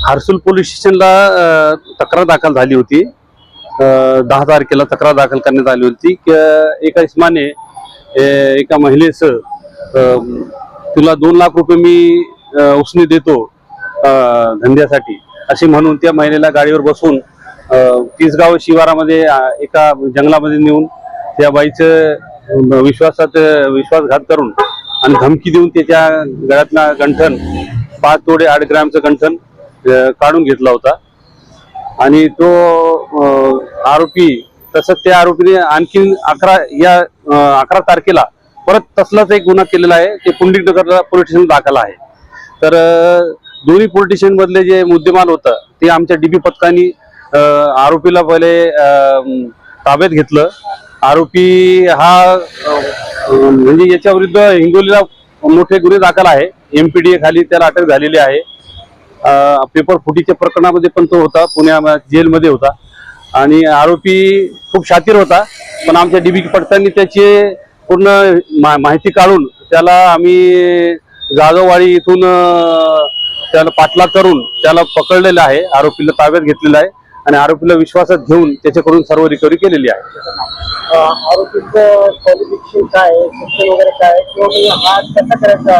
Harsul police स्टेशनला तक्रार दाखल झाली होती। 10 तारखेला तक्रार दाखल करण्यात आली होती की एका इसमाने एका महिलेचं तुला 2 लाख रुपये मी उसने देतो धंद्यासाठी असे म्हणून त्या महिलेला गाडीवर बसून तिसगाव शिवारामध्ये एका जंगलामध्ये नेऊन त्या बाईचं विश्वासघात करून आणि धमकी देऊन त्याच्या गळ्यातला गंठन 5 तोडे 8 ग्रॅमचं गंठन काढून घेतला होता। आणि तो आरोपी तसंच त्या आरोपीने आणखी 11 तारखेला परत तसलाच एक गुन्हा केलेला आहे। ते पुंडलिकनगर पोलीस स्टेशन दाखल आहे। तर दोन्ही पोलीस स्टेशन मधले जे मुद्देमाल होतं ते आमच्या डीबी पथकाने आरोपीला पहिले ताब्यात घेतलं। आरोपी हा म्हणजे याच्या विरुद्ध हिंगोलीला मोठे गुन्हे दाखल आहे। MPDA खाली त्याला अटक झालेली आहे। पेपर फुटीच्या प्रकरणामध्ये पण तो होता, पुण्या जेलमध्ये होता आणि आरोपी खूप शातीर होता। पण आमच्या डीबी पथकाने त्याची पूर्ण माहिती काढून त्याला आम्ही जाधववाडी इथून त्याला पाठलाग करून त्याला पकडलेलं आहे। आरोपीला ताब्यात घेतलेला आहे आणि आरोपीला विश्वासात घेऊन त्याच्याकडून सर्व रिकव्हरी केलेली आहे। आरोपीचं क्वालिफिकेशन काय आहे, शिक्षण वगैरे काय आहे किंवा हा कसा करायचा?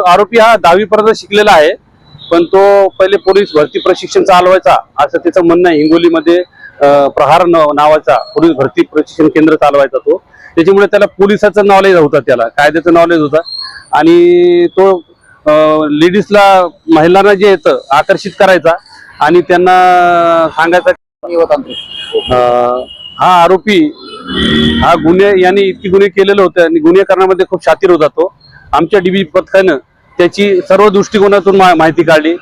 आरोपी हा 10वी पर्यंत शिकलेला आहे, पण तो पहिले पोलीस भरती प्रशिक्षण चालवायचा असं त्याचं म्हणणं आहे। हिंगोलीमध्ये प्रहार नावाचा पोलीस भरती प्रशिक्षण केंद्र चालवायचा तो, त्याच्यामुळे त्याला पोलिसाचं नॉलेज होतं, त्याला कायद्याचं नॉलेज होतं आणि तो लेडीजला महिलांना जे येतं आकर्षित करायचा आणि त्यांना सांगायचा। हा आरोपी हा याने इतकी गुन्हे केलेले होते आणि गुन्हे करण्यामध्ये खूप शातीर होता तो। आमच्या डीबी पथकानं त्याची सर्व दृष्टिकोनातून माहिती काढली,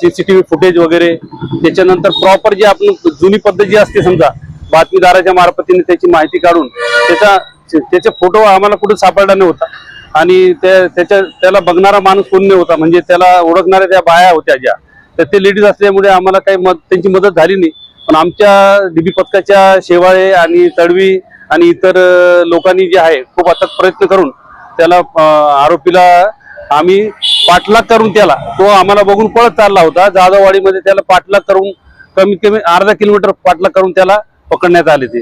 CCTV फुटेज वगैरे, त्याच्यानंतर प्रॉपर जे आपण जुनी पद्धत जी असते समजा बातमीदाराच्या मार्फतीने त्याची माहिती काढून त्याचे फोटो आम्हाला कुठे सापडला नव्हता आणि त्याला बघणारा माणूस कोण नाही होता, म्हणजे त्याला ओळखणाऱ्या त्या बाया होत्या ज्या, तर ते लेडीज असल्यामुळे आम्हाला काही त्यांची मदत झाली नाही। पण आमच्या डीबी पथकाच्या शेवाळे आणि तडवी आणि इतर लोकांनी जे आहे खूप अथक प्रयत्न करून त्याला आरोपीला आम्ही पाठलाग करून त्याला तो आम्हाला बघून पळत चालला होता। जाधववाडीमध्ये त्याला पाठलाग करून कमीत कमी अर्धा किलोमीटर पाठलाग करून त्याला पकडण्यात आले। ते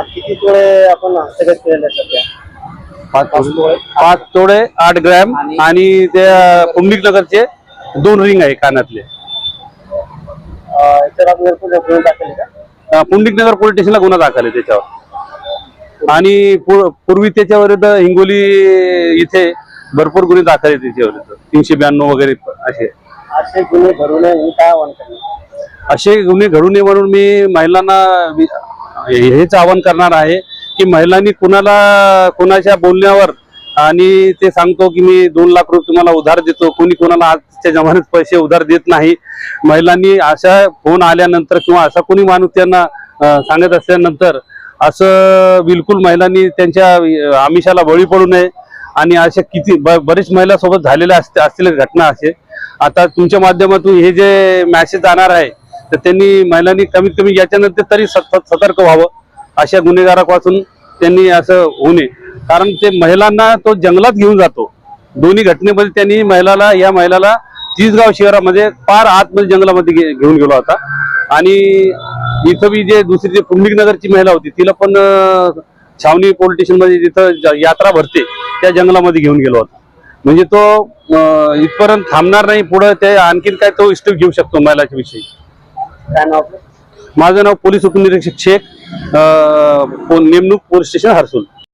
किती तोडे आपण हस्तगत केलेले सध्या? 5 तोडे 8 ग्रॅम आणि त्या पुंडलिकनगरचे 2 रिंग आहे कानातले। पुंडलिकनगर पोलीस स्टेशनला गुन्हा दाखल आहे त्याच्यावर आणि पूर्वी त्याच्या विरुद्ध हिंगोली इथे भरपूर गुन्हे दाखल आहेत त्याच्या विरुद्ध 392 वगैरे असे गुन्हे घडू नये काय आवाहन करणार? असे गुन्हे घडू नये म्हणून मी महिलांना हेच आवाहन करणार आहे की महिलांनी कुणाच्या बोलण्यावर आणि ते सांगतो की मी 2 लाख रुपये तुम्हाला उधार देतो, कोणी कोणाला आजच्या जमान्यात पैसे उधार देत नाही। महिलांनी अशा फोन आल्यानंतर किंवा असा कोणी माणूस त्यांना सांगत असल्यानंतर असं बिलकुल महिलांनी त्यांच्या आमिषाला बळी पडू नये। आणि अशा किती बरेच महिला सोबत झालेल्या असतील घटना असे। आता तुमच्या माध्यमातून हे जे मॅसेज जाणार आहे तर त्यांनी महिलांनी कमीत कमी याच्यानंतर तरी सतर्क व्हावं, अशा गुन्हेगारापासून त्यांनी असं होऊ नये। कारण ते महिलांना तो जंगलात घेऊन जातो। दोन्ही घटनेमध्ये त्यांनी या महिलाला तिसगाव शहरामध्ये पार आतमध्ये जंगलामध्ये घेऊन गेला होता आणि इथं बी जे दुसरी जे पुंडलिकनगरची महिला होती तिला पण छावणी पोलीस स्टेशन मध्ये जिथं यात्रा भरते त्या जंगलामध्ये घेऊन गेलो होता। म्हणजे तो इथपर्यंत थांबणार नाही, पुढे ते आणखीन काय तो स्टेप घेऊ शकतो महिलाच्या विषयी। काय नाव? माझं नाव पोलीस उपनिरीक्षक शेख, नेमणूक पोलीस स्टेशन हर्सुल।